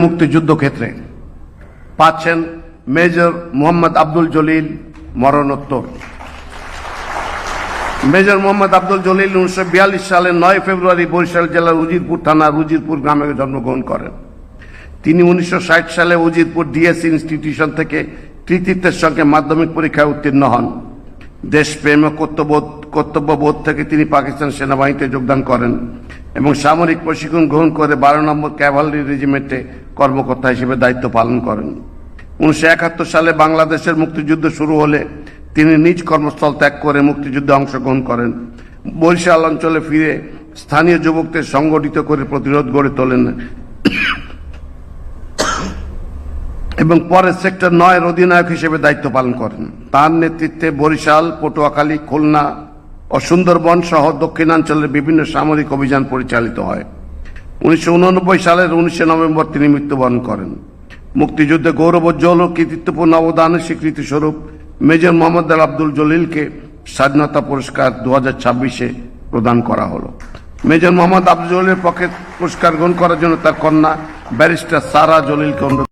মুক্তিযুদ্ধ ক্ষেত্রে পাচ্ছেন মেজর মোহাম্মদ আব্দুল জলিল মরণোত্তর। মেজর মোহাম্মদ আব্দুল জলিল 1942 সালের 9 ফেব্রুয়ারি বরিশাল জেলার উজিরপুর থানার উজিরপুর গ্রামে জন্মগ্রহণ করেন। তিনি 1960 সালে উজিরপুর ডিএস ইনস্টিটিউশন থেকে কৃতিত্বের সঙ্গে মাধ্যমিক পরীক্ষায় উত্তীর্ণ হন। দেশপ্রেম ও কর্তব্যবোধ থেকে তিনি পাকিস্তান সেনাবাহিনীতে যোগদান করেন এবং সামরিক প্রশিক্ষণ গ্রহণ করে 12 নম্বর ক্যাভালরি রেজিমেন্টে কর্মকর্তা হিসেবে দায়িত্ব পালন করেন। 1971 সালে বাংলাদেশের মুক্তিযুদ্ধ শুরু হলে তিনি নিজ কর্মস্থল ত্যাগ করে মুক্তিযুদ্ধে অংশগ্রহণ করেন। বরিশাল অঞ্চলে ফিরে স্থানীয় যুবকদের সংগঠিত করে প্রতিরোধ গড়ে তোলেন এবং পরে সেক্টর 9 অধিনায়ক হিসেবে দায়িত্ব পালন করেন। তার নেতৃত্বে বরিশাল, পটুয়াখালী, খুলনা ও সুন্দরবন সহ দক্ষিণাঞ্চলের বিভিন্ন সামরিক অভিযান পরিচালিত হয়। 1989 সালের 19 নভেম্বর তিনি মৃত্যুবরণ করেন। মুক্তিযুদ্ধে গৌরবোজ্জ্বল ও কৃতিত্বপূর্ণ অবদানের স্বীকৃতি স্বরূপ মেজর মোহাম্মদ আব্দুল জলিলকে স্বাধীনতা পুরস্কার 2026-এ প্রদান করা হলো। মেজর মোহাম্মদ আব্দুল জলিলের পক্ষে পুরস্কার গ্রহণ করার জন্য তার কন্যা ব্যারিস্টার সারা জলিলকে অনুরোধ